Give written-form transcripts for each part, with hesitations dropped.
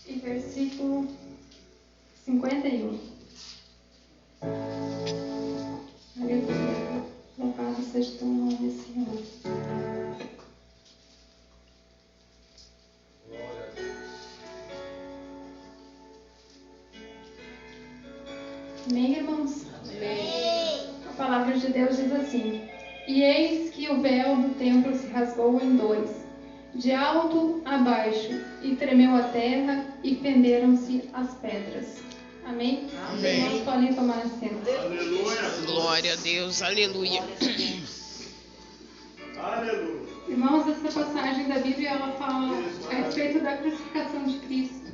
e versículo 51. Aleluia. Louvado seja o teu nome, Senhor. Amém, irmãos? Amém. A palavra de Deus diz assim: E eis que o véu do templo se rasgou em dois, de alto a baixo, e tremeu a terra, e fenderam-se as pedras. Amém? Amém. Irmãos, podem tomar assento. Aleluia. Glória a Deus, aleluia. Aleluia. Irmãos, essa passagem da Bíblia, ela fala a respeito da crucificação de Cristo.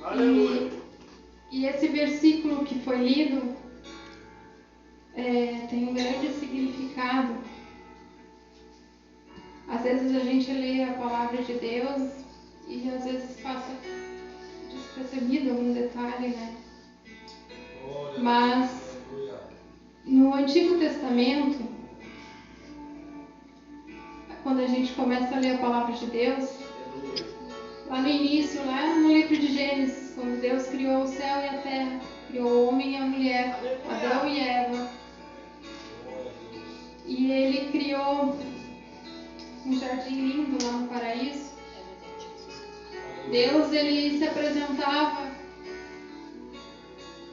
Aleluia. E esse versículo que foi lido tem um grande significado. Às vezes a gente lê a palavra de Deus e às vezes passa despercebido algum detalhe, né? Mas no Antigo Testamento, quando a gente começa a ler a palavra de Deus, lá no início, lá no livro de Gênesis, quando Deus criou o céu e a terra, criou o homem e a mulher, Adão e Eva, e Ele criou um jardim lindo lá no paraíso. Deus, Ele se apresentava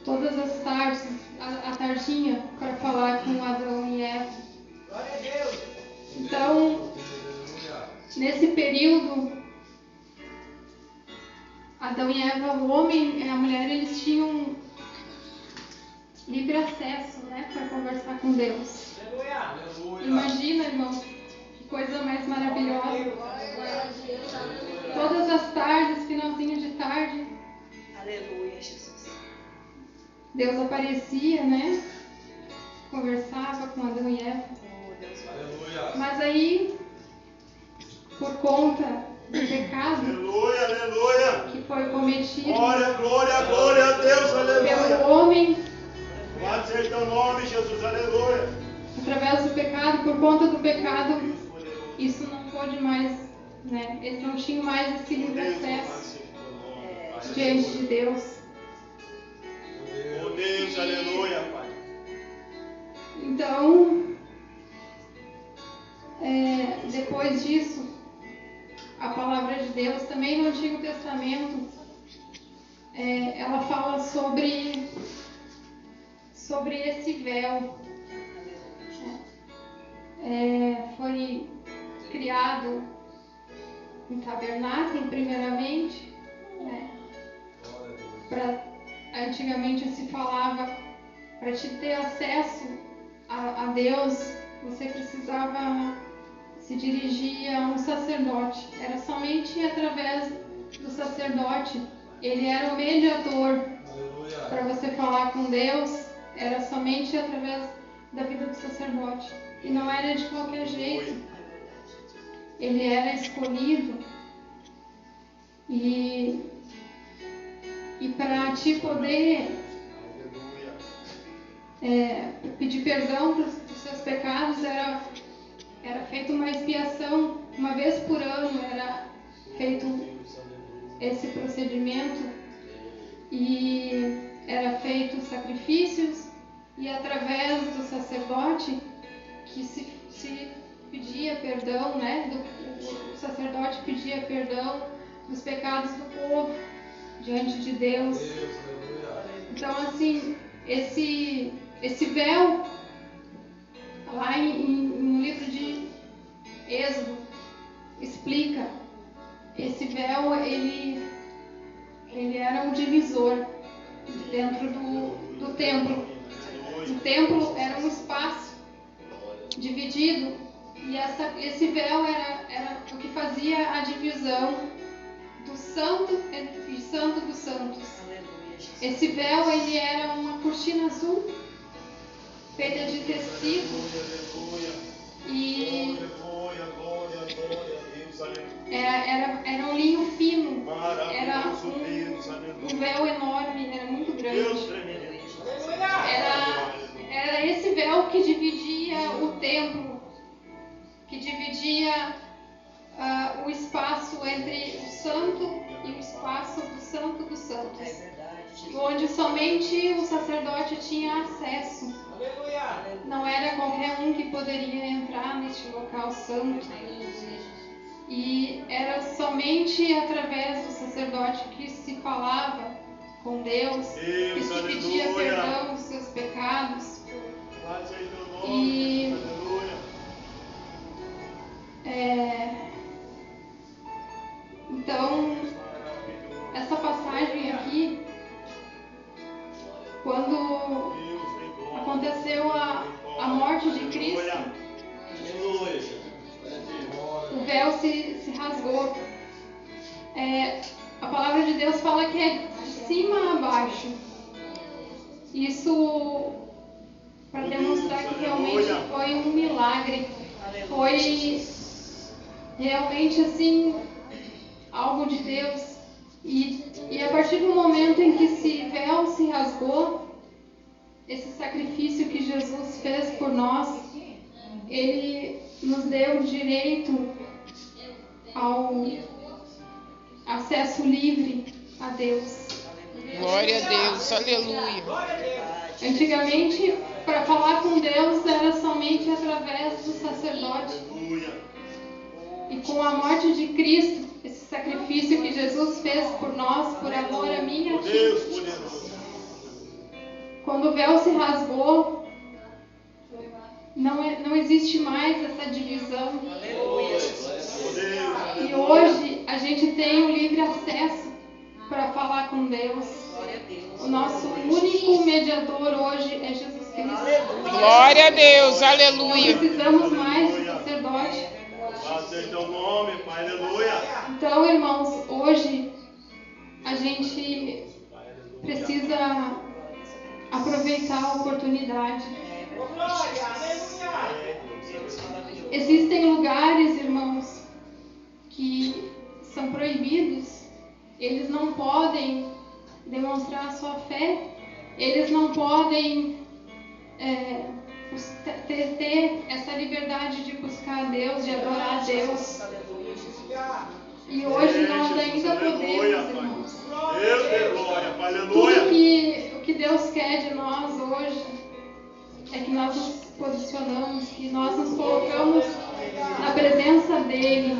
todas as tardes, a tardinha, para falar com Adão e Eva. Então, nesse período, Adão e Eva, o homem e a mulher, eles tinham livre acesso, né, para conversar com Deus. Imagina, irmão, que coisa mais maravilhosa. Todas as tardes, finalzinho de tarde, Aleluia, Jesus. Deus aparecia, né? Conversava com Adão e Eva. Mas aí, por conta do pecado Aleluia, aleluia. que foi cometido Glória, glória, glória a Deus, aleluia. pelo homem, Louvado seja teu nome, Jesus, aleluia. através do pecado, por conta do pecado, isso não pôde mais, né? Eles não tinham mais esse livre acesso diante de Deus. Oh Deus, aleluia, Pai. Então, depois disso, a palavra de Deus também no Antigo Testamento, ela fala sobre esse véu. Foi criado um tabernáculo primeiramente, né? Antigamente se falava, para te ter acesso a Deus, você precisava se dirigir a um sacerdote. Era somente através do sacerdote. Ele era o mediador para você falar com Deus. Era somente através da vida do sacerdote. E não era de qualquer jeito. Ele era escolhido. E para te poder pedir perdão dos seus pecados, era feita uma expiação, uma vez por ano era feito esse procedimento, e era feito sacrifícios, e através do sacerdote que se pedia perdão, né? O sacerdote pedia perdão dos pecados do povo diante de Deus. Então, assim, esse véu, lá no livro de Êxodo, explica, esse véu, ele era um divisor dentro do templo. O templo era um espaço dividido, e esse véu era o que fazia a divisão do santo e santo dos santos. Esse véu, ele era uma cortina azul feita de tecido, e era um linho fino, era um véu enorme, era muito grande. Era esse véu que dividia o templo, que dividia o espaço entre os santo e o espaço do santo dos santos, onde somente o sacerdote tinha acesso. Não era qualquer um que poderia entrar neste local santo. E era somente através do sacerdote que se falava com Deus, que se pedia perdão dos seus pecados. E então, essa passagem aqui, quando aconteceu a morte de Cristo, o véu se rasgou. A palavra de Deus fala que é de cima a baixo. Isso para demonstrar que realmente foi um milagre. Foi realmente assim algo de Deus. E a partir do momento em que esse véu se rasgou, esse sacrifício que Jesus fez por nós, Ele nos deu direito ao acesso livre a Deus. Glória a Deus, aleluia. Antigamente, para falar com Deus era somente através do sacerdote. E com a morte de Cristo, esse sacrifício que Jesus fez por nós, por amor a mim e a ti, quando o véu se rasgou, não existe mais essa divisão. E hoje a gente tem o livre acesso para falar com Deus. O nosso único mediador hoje é Jesus Cristo. Glória a Deus, aleluia. Não precisamos mais de sacerdote. Então, irmãos, hoje a gente precisa aproveitar a oportunidade. Existem lugares, irmãos, que são proibidos. Eles não podem demonstrar a sua fé. Eles não podem ter essa liberdade de buscar a Deus, de adorar a Deus. E hoje nós ainda podemos, irmãos. Tudo o que Deus quer de nós hoje é que nós nos posicionamos, que nós nos colocamos na presença dEle,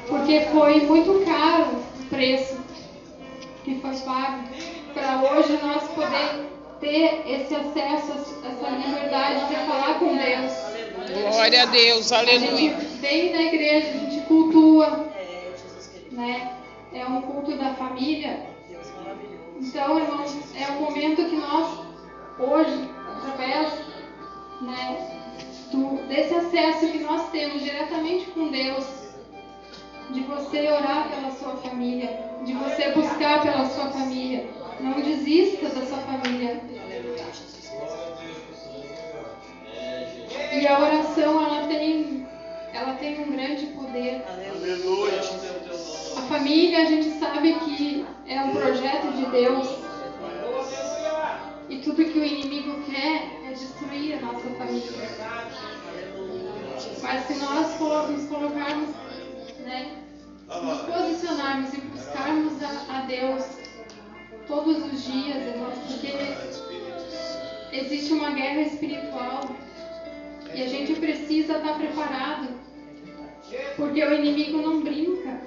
porque foi muito caro o preço que foi pago para hoje nós poder ter esse acesso, essa liberdade de falar com Deus. Glória a Deus, aleluia. A gente vem da igreja, a gente cultua, né? É um culto da família. Então, irmãos, é um momento que nós, hoje, através, né, desse acesso que nós temos diretamente com Deus, de você orar pela sua família, de você buscar pela sua família. Não desista da sua família. E a oração, ela tem um grande poder. A família, a gente sabe que é um projeto de Deus. E tudo que o inimigo quer é destruir a nossa família. Mas se nós nos colocarmos, né, nos posicionarmos e buscarmos a Deus todos os dias, irmãos, porque existe uma guerra espiritual e a gente precisa estar preparado, porque o inimigo não brinca.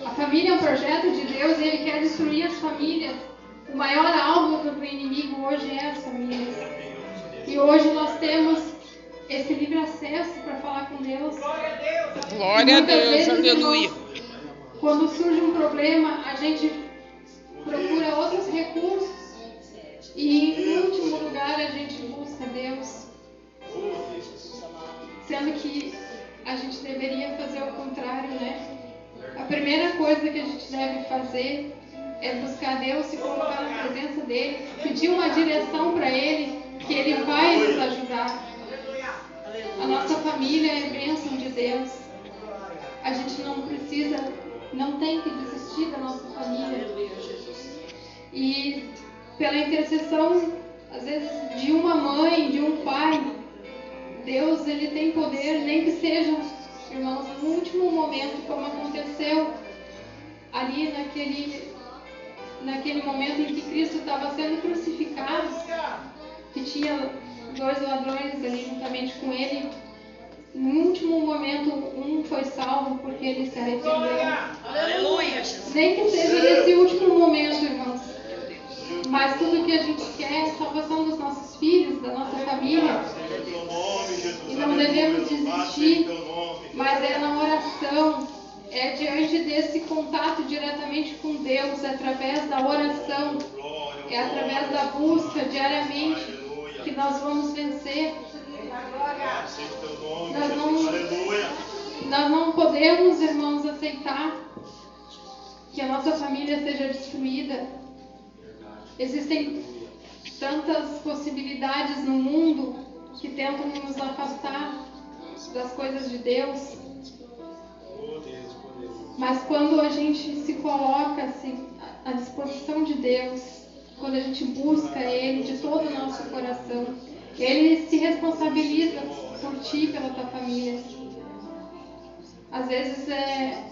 A família é um projeto de Deus e ele quer destruir as famílias. O maior alvo do inimigo hoje é as famílias. E hoje nós temos esse livre acesso para falar com Deus. Glória a Deus, aleluia. Quando surge um problema, a gente procura outros recursos e, em último lugar, a gente busca Deus. Sendo que a gente deveria fazer o contrário, né? A primeira coisa que a gente deve fazer é buscar Deus, se colocar na presença dEle, pedir uma direção para Ele, que Ele vai nos ajudar. A nossa família é bênção de Deus. A gente não tem que desistir da nossa família. E pela intercessão, às vezes, de uma mãe, de um pai, Deus, Ele tem poder, nem que seja irmãos, no último momento, como aconteceu ali naquele momento em que Cristo estava sendo crucificado, que tinha 2 ladrões ali juntamente com ele. No último momento, um foi salvo porque ele se arrependeu. Aleluia. Nem que seja nesse último momento, irmãos. Mas tudo que a gente quer é a salvação dos nossos filhos, da nossa família. E não devemos desistir, mas é na oração, é diante desse contato diretamente com Deus, é através da oração, é através da busca diariamente que nós vamos vencer. Nós não podemos, irmãos, aceitar que a nossa família seja destruída. Existem tantas possibilidades no mundo que tentam nos afastar das coisas de Deus. Mas quando a gente se coloca assim, à disposição de Deus, quando a gente busca Ele de todo o nosso coração, Ele se responsabiliza por ti, pela tua família. Às vezes é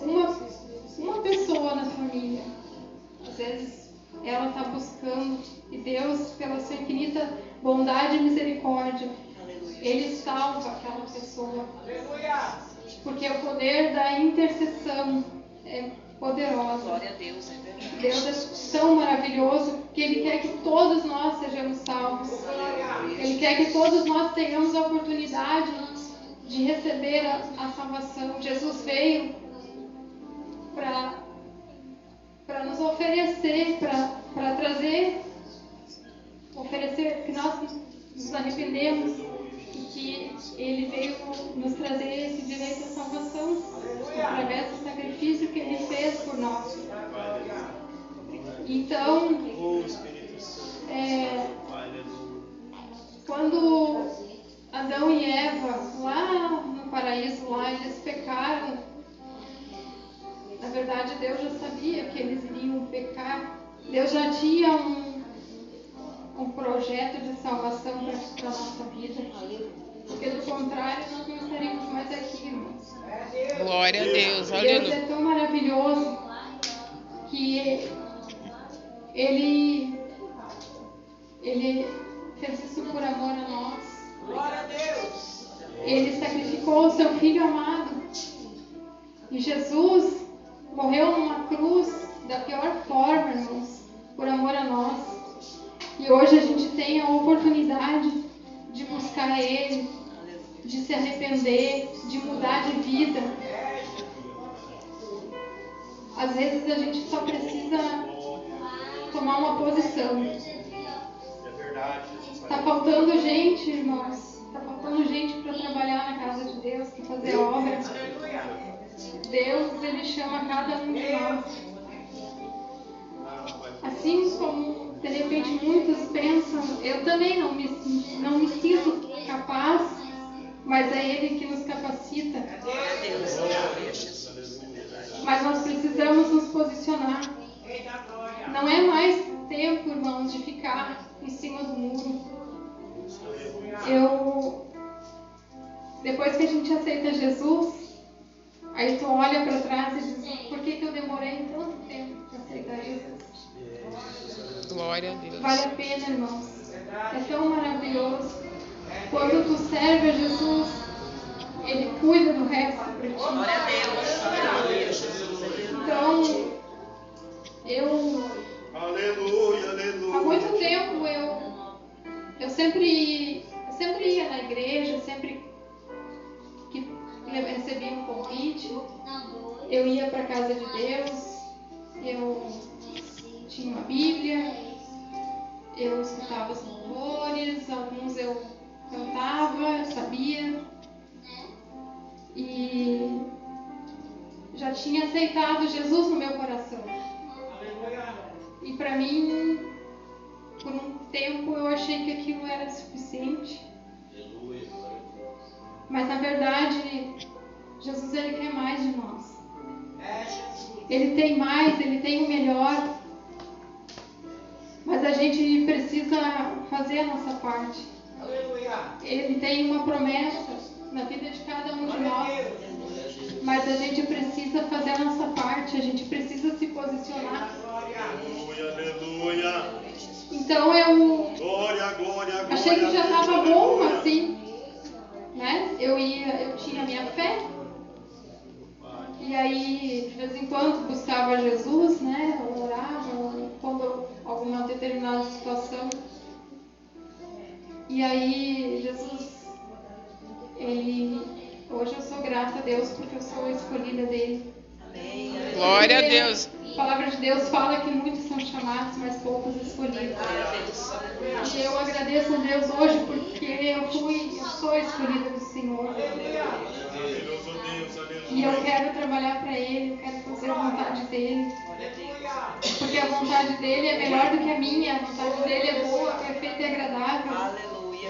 uma pessoa na família. Às vezes ela está buscando e Deus, pela sua infinita bondade e misericórdia, Ele salva aquela pessoa. Porque o poder da intercessão é poderoso. Glória a Deus, é verdade. Deus é tão maravilhoso que Ele quer que todos nós sejamos salvos. Ele quer que todos nós tenhamos a oportunidade de receber a salvação. Jesus veio para nos oferecer, para oferecer que nós nos arrependemos e que Ele veio nos trazer esse direito à salvação através do sacrifício que Ele fez por nós. Então, quando Adão e Eva, lá no paraíso, lá eles pecaram, na verdade Deus já sabia que eles iriam pecar. Deus já tinha um projeto de salvação para a nossa vida. Porque do contrário, nós não estaríamos mais aqui, irmãos. Glória a Deus, Deus aleluia. é tão maravilhoso que Ele fez isso por amor a nós. Glória a Deus. Ele sacrificou o seu Filho amado. E Jesus morreu numa cruz da pior forma, irmãos, por amor a nós. E hoje a gente tem a oportunidade de buscar Ele, de se arrepender, de mudar de vida. Às vezes a gente só precisa tomar uma posição. Está faltando gente, irmãos. Está faltando gente para trabalhar na casa de Deus, para fazer obra. Deus, Ele chama cada um de nós. Assim como, de repente, muitos pensam, eu também não me sinto capaz, mas é Ele que nos capacita. Mas nós precisamos nos posicionar. Não é mais tempo, irmãos, de ficar em cima do muro. Depois que a gente aceita Jesus, aí tu olha para trás e diz, por que eu demorei tanto tempo para aceitar Jesus? Glória a Deus. Vale a pena, irmãos. É tão maravilhoso. Quando tu serve a Jesus, Ele cuida do resto para ti. Glória a Deus. Então, Aleluia, aleluia. há muito tempo eu sempre ia na igreja, sempre que recebia um convite, eu ia para a casa de Deus, eu tinha uma Bíblia, eu escutava os louvores, alguns eu cantava, eu sabia, e já tinha aceitado Jesus no meu coração. E para mim, por um tempo, eu achei que aquilo era suficiente. Mas na verdade, Jesus, Ele quer mais de nós. Ele tem mais, Ele tem o melhor. Mas a gente precisa fazer a nossa parte. Ele tem uma promessa na vida de cada um de nós. Mas a gente precisa fazer a nossa parte, a gente precisa se posicionar. Aleluia, aleluia. Então eu Glória, glória, achei que já glória a estava Deus, bom aleluia. assim, né? Eu tinha minha fé. E aí, de vez em quando, buscava Jesus, né? Orava, quando alguma determinada situação. E aí, Jesus, hoje eu sou grata a Deus porque eu sou a escolhida dele. Glória a Porque Deus. A palavra de Deus fala que muitos são chamados, mas poucos escolhidos. E eu agradeço a Deus hoje porque eu sou escolhida do Senhor. Maravilhoso Deus, aleluia. E eu quero trabalhar para Ele, eu quero fazer a vontade dEle. Porque a vontade dEle é melhor do que a minha, a vontade dEle é boa, perfeita e agradável. Aleluia.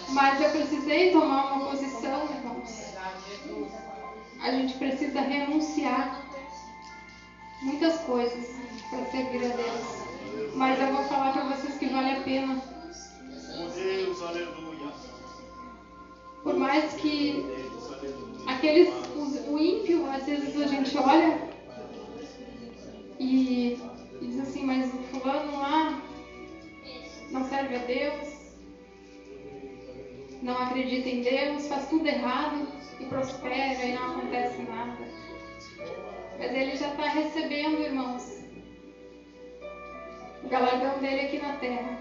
Mas eu precisei tomar uma posição, irmãos. A gente precisa renunciar muitas coisas para servir a Deus. Mas eu vou falar para vocês que vale a pena. Oh Deus, aleluia. Por mais que Deus, aleluia. o ímpio, às vezes a gente olha e diz assim, mas o fulano lá não serve a Deus, não acredita em Deus, faz tudo errado e prospera e não acontece nada. Mas ele já está recebendo, irmãos, o galardão dele aqui na terra.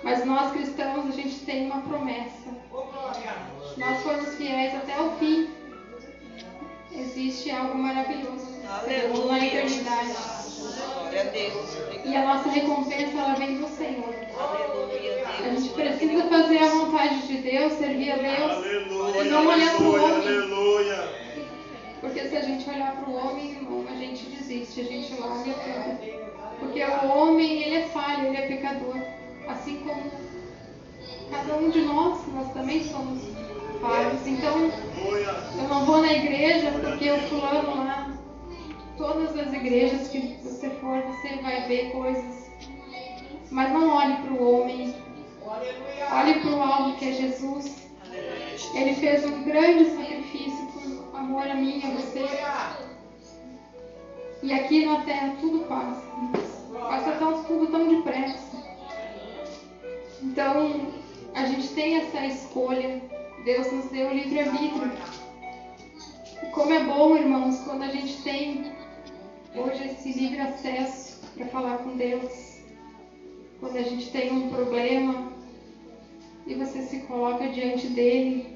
Mas nós cristãos, a gente tem uma promessa. Se nós formos fiéis até o fim, existe algo maravilhoso na eternidade. Glória a Deus. E a nossa recompensa, ela vem do Senhor. Aleluia, A Deus. gente precisa fazer a vontade de Deus, servir a Deus, Aleluia, e não olhar para o aleluia, homem. aleluia. Porque se a gente olhar para o homem, irmão, a gente desiste, a gente larga tudo. Porque o homem, ele é falho, ele é pecador. Assim como cada um de nós também somos falhos. Então, Aleluia. eu não vou na igreja porque o fulano lá, todas as igrejas que você for, você vai ver coisas. Mas não olhe para o homem, olhe para o alvo que é Jesus. Ele fez um grande sacrifício por amor a mim e a você. E aqui na terra tudo passa. Passa tudo tão depressa. Então, a gente tem essa escolha. Deus nos deu o livre-arbítrio. E como é bom, irmãos, quando a gente tem hoje esse livre acesso para falar com Deus. Quando a gente tem um problema e você se coloca diante dele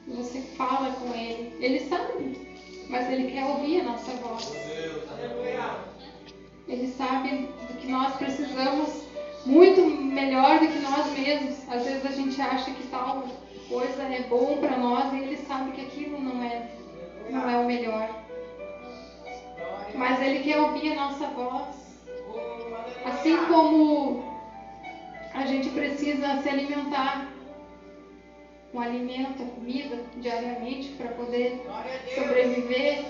e você fala com ele. Ele sabe, mas ele quer ouvir a nossa voz. Ele sabe do que nós precisamos muito melhor do que nós mesmos. Às vezes a gente acha que tal coisa é bom para nós e ele sabe que aquilo não é o melhor. Mas ele quer ouvir a nossa voz. Assim como a gente precisa se alimentar com alimento, comida, diariamente para poder sobreviver,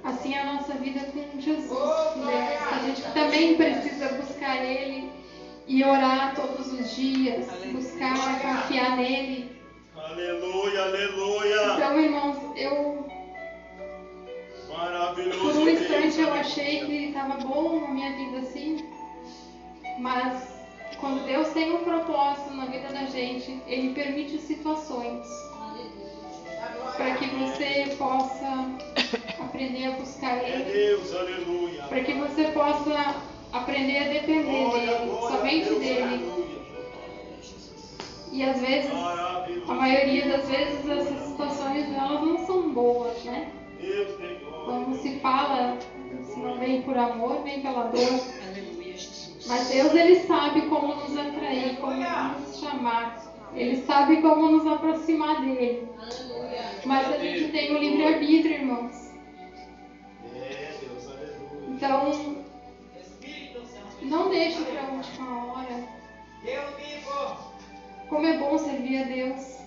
assim é a nossa vida com Jesus. Né? A gente também precisa buscar Ele e orar todos os dias, buscar confiar nele. Aleluia, aleluia. Então, irmãos, Maravilhoso por um instante eu Deus, achei que estava bom na minha vida assim, mas quando Deus tem um propósito na vida da gente, Ele permite situações para que você possa aprender a buscar é Ele, Deus, aleluia. para que você possa aprender a depender dEle, somente Deus, dEle. aleluia. E às vezes, Maravilhoso. a maioria das vezes, essas situações elas não são boas, né? Deus tem glória. Como se fala, se não vem por amor, vem pela dor. Aleluia, Jesus. Mas Deus, Ele sabe como nos atrair, como nos chamar. Ele sabe como nos aproximar dEle. Mas a gente tem o livre-arbítrio, irmãos. É Deus, aleluia. Então, não deixe para a última hora. Como é bom servir a Deus.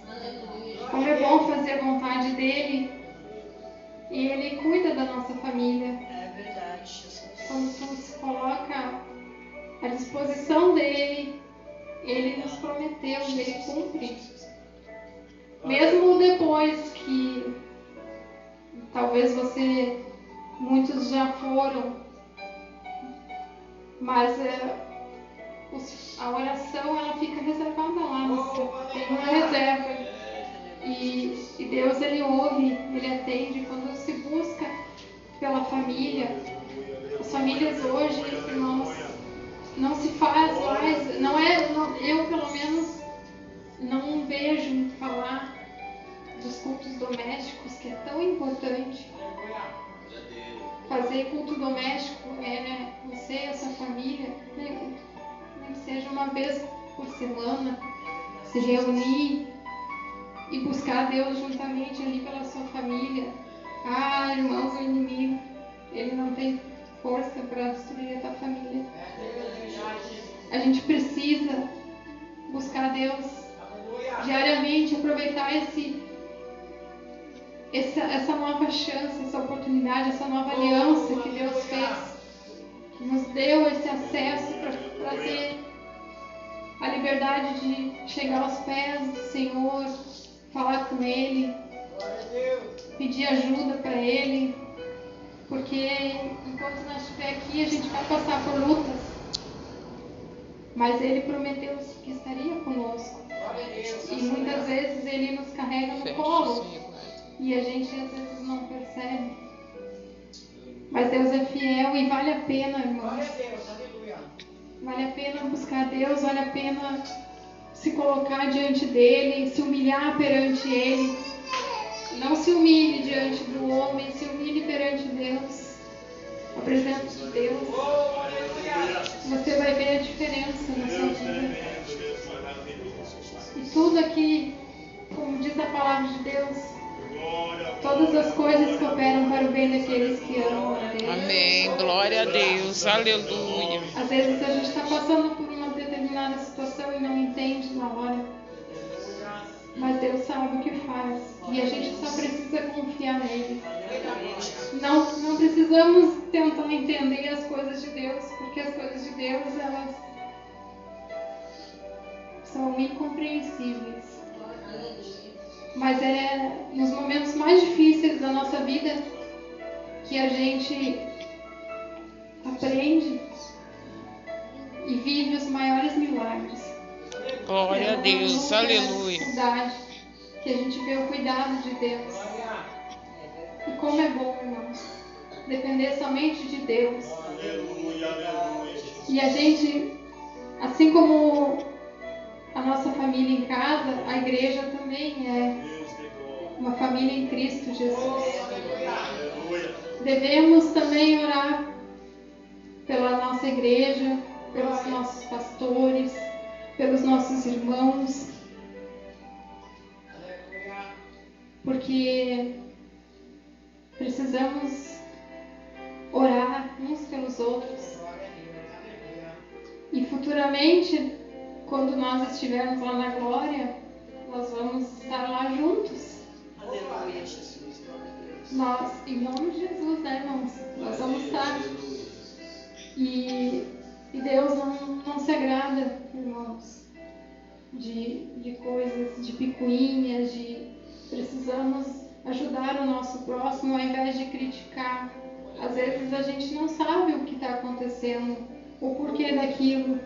Como é bom fazer a vontade dEle. E Ele cuida da nossa família. É verdade, Jesus. Quando tu se coloca à disposição dEle, Ele nos prometeu e Ele cumpre. Mesmo depois que Talvez muitos já foram, mas a oração ela fica reservada lá, tem uma reserva. E Deus, Ele ouve, Ele atende quando se busca pela família. As famílias hoje, irmãos, não se faz mais, eu pelo menos não vejo falar dos cultos domésticos, que é tão importante. Fazer culto doméstico é você e a sua família, nem que seja uma vez por semana, se reunir e buscar Deus juntamente ali pela sua família. Irmãos, o inimigo, ele não tem força para destruir a tua família. A gente precisa buscar Deus diariamente, aproveitar essa nova chance, essa oportunidade, essa nova aliança que Deus fez, que nos deu esse acesso para ter a liberdade de chegar aos pés do Senhor, falar com Ele, pedir ajuda para Ele, porque enquanto nós estivermos aqui a gente vai passar por lutas, mas Ele prometeu que estaria conosco, e muitas vezes Ele nos carrega no colo e a gente às vezes não percebe, mas Deus é fiel e vale a pena, irmãos, vale a pena buscar Deus, vale a pena se colocar diante dEle, se humilhar perante Ele. Não se humilhe diante do homem, se humilhe perante Deus, a presença de Deus. Você vai ver a diferença na sua vida. E tudo aqui, como diz a palavra de Deus, todas as coisas cooperam para o bem daqueles que amam a Deus. Amém. Glória a Deus. Aleluia. Às vezes a gente está passando por uma determinada situação e não entende na hora. Mas Deus sabe o que faz. E a gente só precisa confiar nele. Não precisamos tentar entender as coisas de Deus, porque as coisas de Deus, elas são incompreensíveis. Mas é nos momentos mais difíceis da nossa vida que a gente aprende e vive os maiores milagres. Glória a Deus. Aleluia. Que a gente vê o cuidado de Deus. E como é bom, irmãos, depender somente de Deus. E a gente, assim como a nossa família em casa, a igreja também é uma família em Cristo Jesus. Devemos também orar pela nossa igreja, pelos nossos pastores, pelos nossos irmãos, porque precisamos orar uns pelos outros. E futuramente, quando nós estivermos lá na glória, nós vamos estar lá juntos. Aleluia, Jesus. Nós, em nome de Jesus, né, irmãos? Nós vamos estar. E Deus não se agrada, irmãos, de coisas, de picuinhas, precisamos ajudar o nosso próximo ao invés de criticar. Às vezes a gente não sabe o que está acontecendo, o porquê daquilo,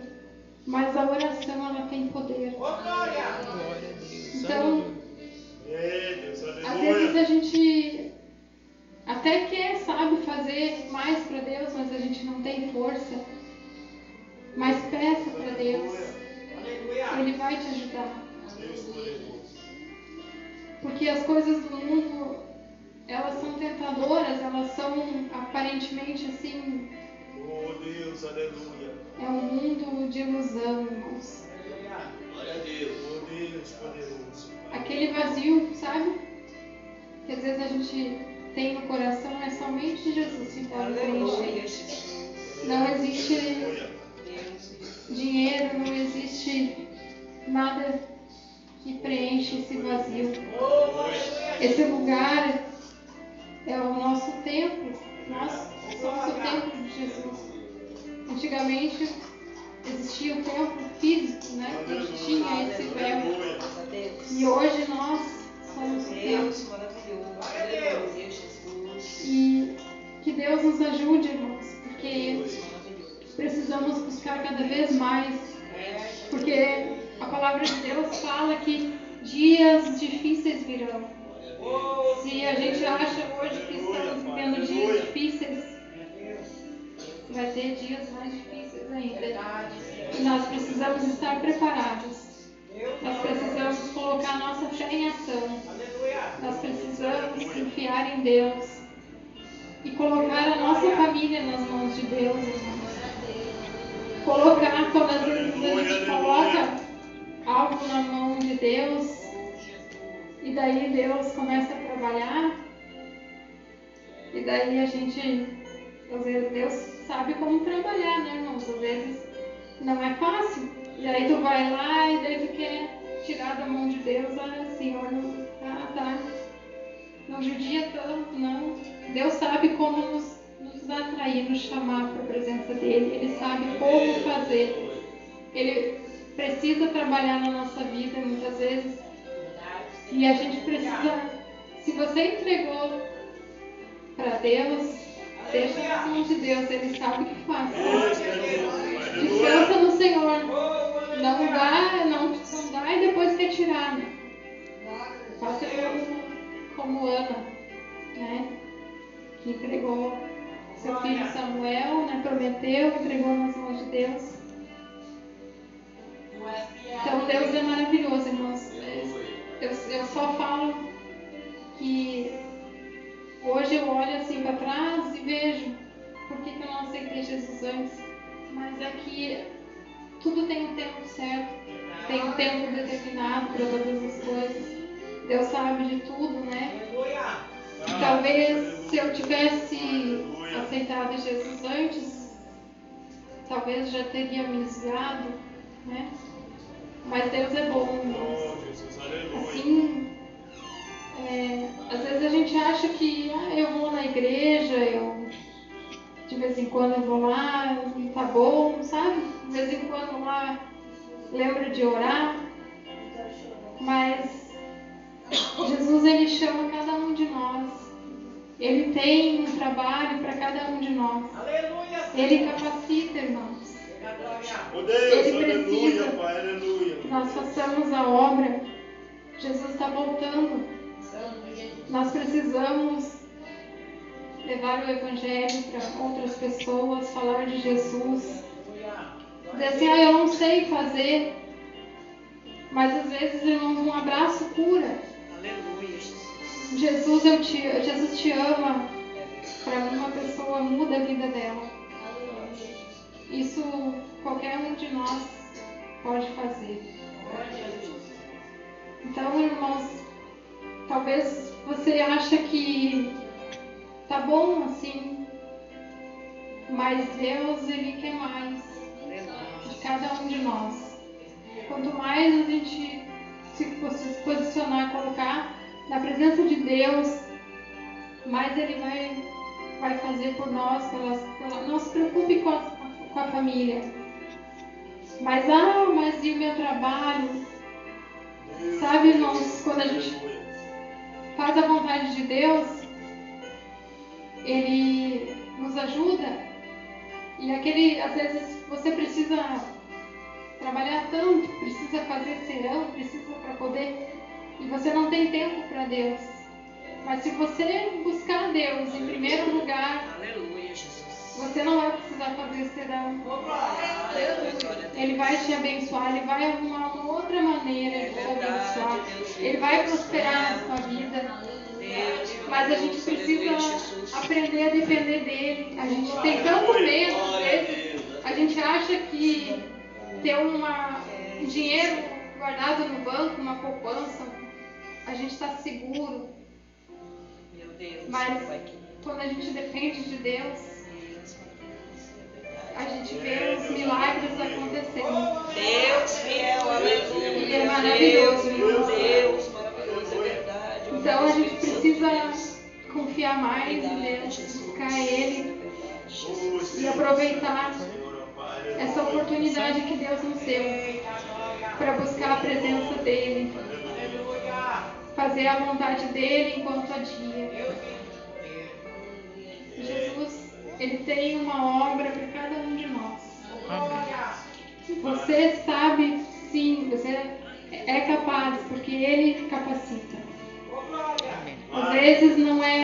mas a oração, ela tem poder. Então, às vezes a gente até quer, sabe, fazer mais para Deus, mas a gente não tem força. Mas peça para Deus, Ele vai te ajudar. Porque as coisas do mundo, elas são tentadoras, elas são aparentemente assim. Oh Deus, aleluia. É um mundo de ilusão, irmãos. Glória a Deus. Oh Deus, poderoso. Aquele vazio, sabe? Que às vezes a gente tem no coração, é somente Jesus que pode preencher. Não existe dinheiro, não existe nada que preenche esse vazio. Esse lugar é o nosso templo. Nós somos o templo de Jesus. Antigamente existia o templo físico, né? A gente tinha esse véu. E hoje nós somos o templo. Deus maravilhoso. Aleluia, Jesus. Deus nos ajude, irmãos, porque precisamos buscar cada vez mais, porque a palavra de Deus fala que dias difíceis virão. Se a gente acha hoje que estamos vivendo dias difíceis, vai ter dias mais difíceis ainda. E nós precisamos estar preparados. Nós precisamos colocar nossa fé em ação. Nós precisamos confiar em Deus e colocar a nossa família nas mãos de Deus, irmãos. Colocar, quando às vezes a gente coloca algo na mão de Deus e daí Deus começa a trabalhar e daí a gente, às vezes Deus sabe como trabalhar, né, irmãos? Às vezes não é fácil. E aí tu vai lá e daí tu quer tirar da mão de Deus, Senhor, não, tá. Não judia tanto, não. Deus sabe como nos atrair, nos chamar para a presença dEle. Ele sabe como fazer. Ele precisa trabalhar na nossa vida muitas vezes. E a gente precisa, se você entregou para Deus, deixa nas mãos de Deus, Ele sabe o que faz. Descansa no Senhor. Não dá e depois quer tirar, né? Faça como Ana, né? Que entregou seu filho Samuel, né? Prometeu, entregou nas mãos de Deus. Então Deus é maravilhoso, irmãos. Eu só falo que hoje eu olho assim para trás e vejo por que eu não aceitei Jesus antes. Mas é que tudo tem um tempo certo, tem um tempo determinado para todas as coisas. Deus sabe de tudo, né? Talvez se eu tivesse aceitado Jesus antes, talvez já teria me desviado, né? Mas Deus é bom, irmãos. Assim, às vezes a gente acha que eu vou na igreja, de vez em quando eu vou lá, tá bom, sabe? De vez em quando lá lembro de orar, mas Jesus, Ele chama cada um de nós. Ele tem um trabalho para cada um de nós. Ele capacita, irmãos. Ele precisa que nós façamos a obra. Jesus está voltando. Nós precisamos levar o Evangelho para outras pessoas, falar de Jesus. Dizer assim, eu não sei fazer. Mas às vezes, irmãos, um abraço cura. Jesus te ama. Para uma pessoa muda a vida dela. Isso qualquer um de nós pode fazer. Então, irmãos, talvez você ache que tá bom assim, mas Deus, Ele quer mais de cada um de nós. Quanto mais a gente se posicionar, colocar na presença de Deus, mais Ele vai fazer por nós. Não se preocupe com a família. Mas e o meu trabalho? Sabe, irmãos, quando a gente faz a vontade de Deus, Ele nos ajuda. E às vezes você precisa trabalhar tanto, precisa fazer serão, precisa para poder, e você não tem tempo para Deus. Mas se você buscar Deus em primeiro lugar, você não vai precisar fazer serão. Ele vai te abençoar, Ele vai arrumar uma outra maneira de te abençoar. Ele vai prosperar na sua vida. Mas a gente precisa aprender a depender dele. A gente tem tanto medo, às vezes, a gente acha que ter um dinheiro guardado no banco, uma poupança, a gente está seguro. Mas quando a gente depende de Deus, a gente vê os milagres acontecendo. Deus fiel, aleluia. Ele é maravilhoso, irmão. Deus maravilhoso, é verdade. Então a gente precisa confiar mais em Deus, buscar Ele e aproveitar essa oportunidade que Deus nos deu para buscar a presença dEle, fazer a vontade dEle enquanto há dia. Jesus Ele tem uma obra para cada um de nós. Amém. Você sabe, sim, você é capaz, porque Ele capacita. Amém. Às vezes não é